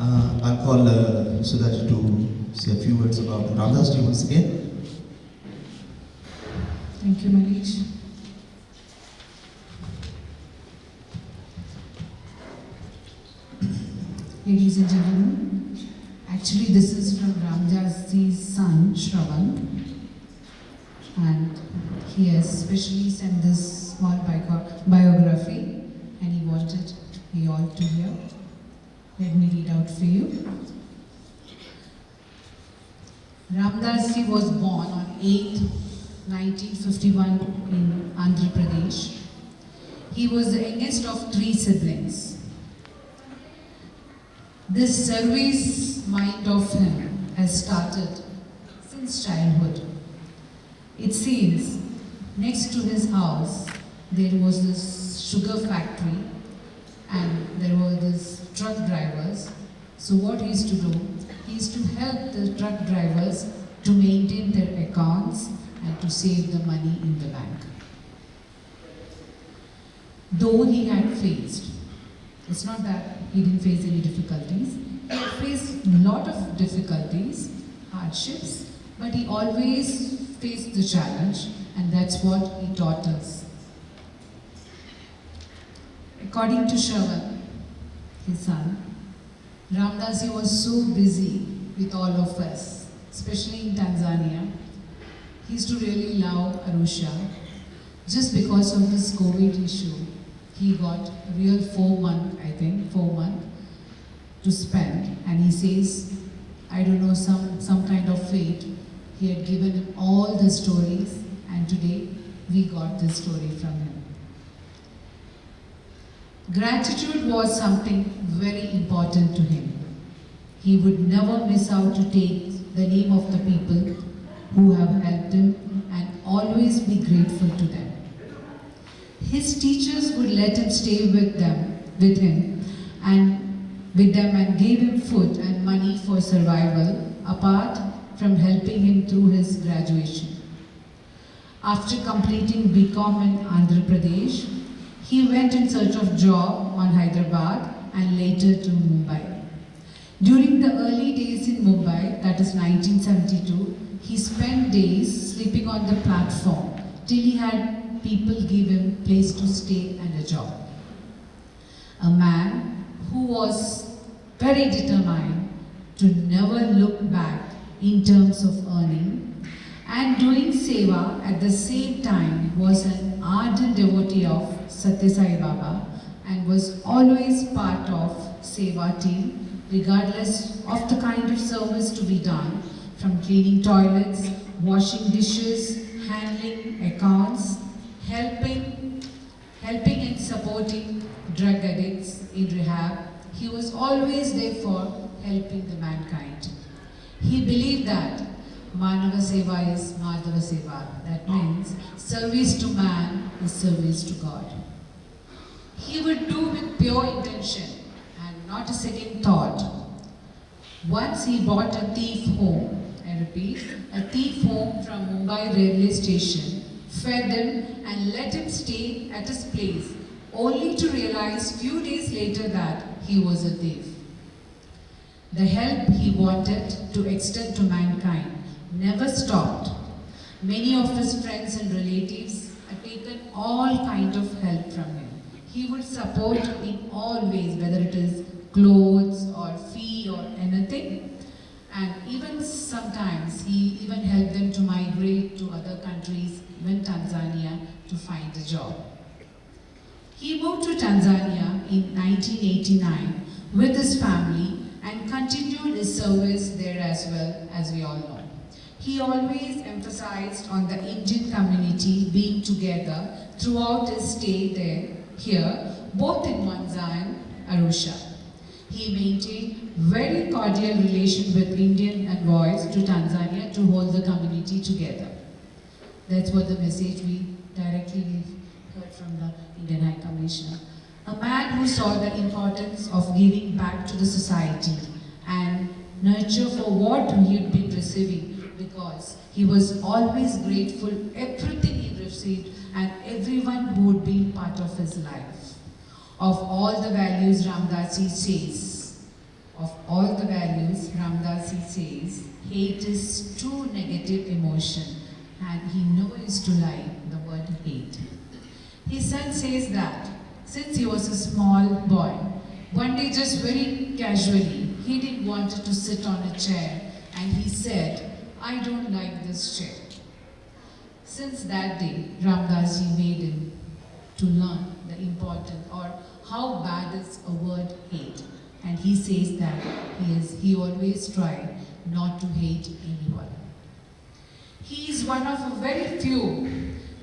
I'll call Sudhaji to say a few words about Ramdas ji once again. Thank you, Manish. Ladies and gentlemen, actually this is from Ramdas ji's son, Shravan, and he has specially sent this small biography and he wanted you all to hear. Let me read out for you. Ramdas ji was born on 8th 1951 in Andhra Pradesh. He was the youngest of 3 siblings. This service mind of him has started since childhood. It seems next to his house there was this sugar factory and there were these truck drivers. So what he used to do, he used to help the truck drivers to maintain their accounts and to save the money in the bank. Though he had faced, it's not that he didn't face any difficulties, he had faced a lot of difficulties, hardships, but he always faced the challenge, and that's what he taught us. According to Shravan, his son, Ramdas ji was so busy with all of us, especially in Tanzania. He used to really love Arusha. Just because of this COVID issue, he got a real 4 months to spend. And he says, I don't know, some kind of fate. He had given him all the stories, and today we got this story from him. Gratitude was something very important to him. He would never miss out to take the name of the people who have helped him and always be grateful to them. His teachers would let him stay with him and gave him food and money for survival, apart from helping him through his graduation. After completing BCom in Andhra Pradesh, he went in search of job on Hyderabad and later to Mumbai. During the early days in Mumbai, that is 1972, he spent days sleeping on the platform till he had people give him a place to stay and a job. A man who was very determined to never look back in terms of earning and doing seva at the same time, was an ardent devotee of Satya Sai Baba and was always part of seva team, regardless of the kind of service to be done, from cleaning toilets, washing dishes, handling accounts, helping and supporting drug addicts in rehab. He was always there for helping the mankind. He believed that Manava Seva is Madhava Seva. That means service to man is service to God. He would do with pure intention and not a second thought. Once he brought a thief home, I repeat, a thief home from Mumbai railway station, fed him and let him stay at his place, only to realize few days later that he was a thief. The help he wanted to extend to mankind never stopped. Many of his friends and relatives had taken all kinds of help from him. He would support in all ways, whether it is clothes or fee or anything. And even sometimes he even helped them to migrate to other countries, even Tanzania, to find a job. He moved to Tanzania in 1989 with his family and continued his service there as well, as we all know. He always emphasized on the Indian community being together throughout his stay here, both in Mwanza and Arusha. He maintained very cordial relation with Indian envoys to Tanzania to hold the community together. That's what the message we directly heard from the Indian High Commissioner. A man who saw the importance of giving back to the society and nurture for what he had been receiving, because he was always grateful everything he received and everyone who would be part of his life. Of all the values Ramdas ji says, Of all the values, Ramdas says, hate is true negative emotion and he never used to like the word hate. His son says that since he was a small boy, one day just very casually, he didn't want to sit on a chair and he said, I don't like this chair. Since that day, Ramdas made him to learn the important or how bad is a word hate. And he says that he always tried not to hate anyone. He is one of a very few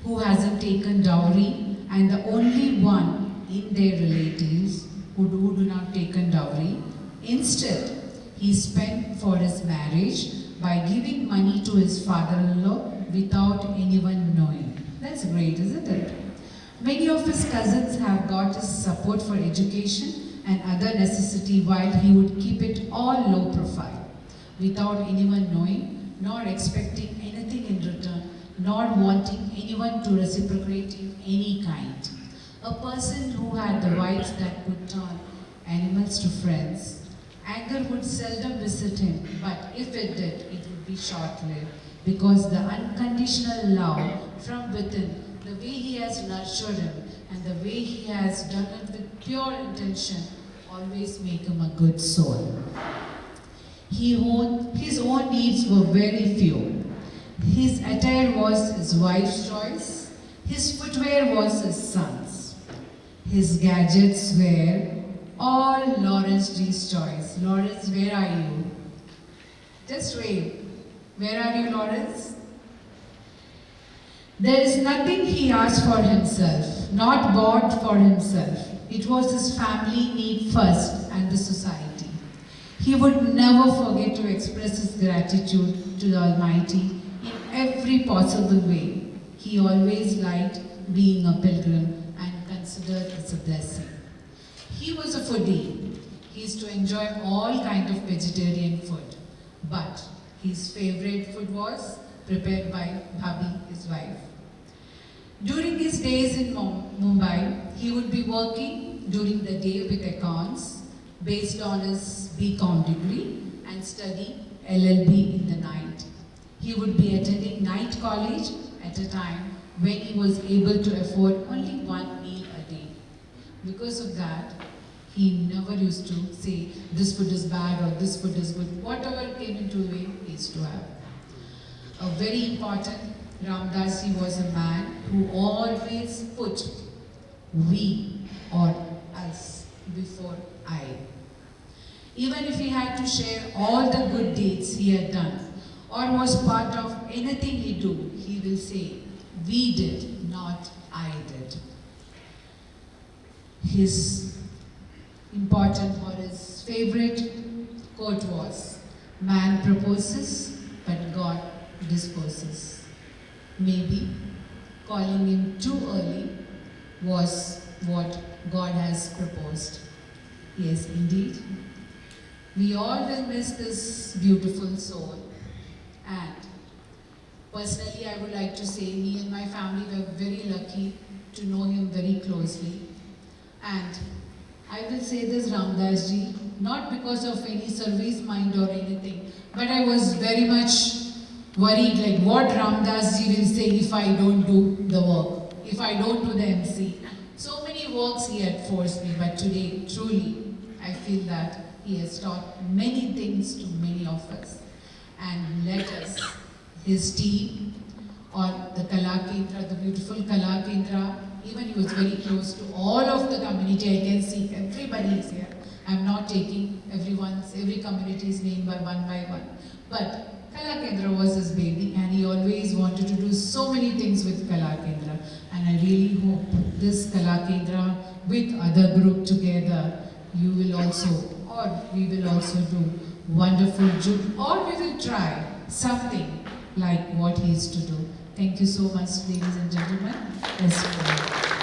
who hasn't taken dowry and the only one in their relatives who do not taken dowry. Instead, he spent for his marriage by giving money to his father-in-law without anyone knowing. That's great, isn't it? Many of his cousins have got his support for education and other necessity while he would keep it all low profile, without anyone knowing, nor expecting anything in return, nor wanting anyone to reciprocate in any kind. A person who had the rights that could turn animals to friends. Anger would seldom visit him, but if it did, it would be short-lived, because the unconditional love from within, the way he has nurtured him, and the way he has done it with pure intention, always make him a good soul. His own needs were very few. His attire was his wife's choice. His footwear was his son's. His gadgets were all Lawrence G's choice. Lawrence, where are you? Just wave. Where are you, Lawrence? There is nothing he asked for himself, not bought for himself. It was his family need first and the society. He would never forget to express his gratitude to the Almighty in every possible way. He always liked being a pilgrim and considered it a blessing. He was a foodie. He used to enjoy all kinds of vegetarian food. But his favorite food was prepared by Bhabhi, his wife. During his days in Mumbai, he would be working during the day with accounts based on his BCom degree and study LLB in the night. He would be attending night college at a time when he was able to afford only one meal a day. Because of that, he never used to say this food is bad or this food is good. Whatever came into way, he used to have. A very important Ramdas was a man who always put we or us before I. Even if he had to share all the good deeds he had done or was part of anything he do, he will say, we did, not I did. His important or his favorite quote was, man proposes, but God disposes. Maybe calling him too early was what God has proposed. Yes, indeed. We all will miss this beautiful soul. And personally, I would like to say, me and my family were very lucky to know him very closely. And I will say this, Ramdas ji, not because of any service mind or anything, but I was very much worried like what Ramdas ji will say if I don't do the work, if I don't do the MC. So many works he had forced me, but today, truly, I feel that he has taught many things to many of us. And let us, his team, or the Kala Kendra, the beautiful Kala Kendra, even he was very close to all of the community. I can see everybody is here. I'm not taking every community's name by one. But Kala Kendra was his baby and he always wanted to do so many things with Kala Kendra. And I really hope this Kala Kendra with other group together, you will also, or we will also do wonderful job, or we will try something like what he is to do. Thank you so much, ladies and gentlemen. Let's pray.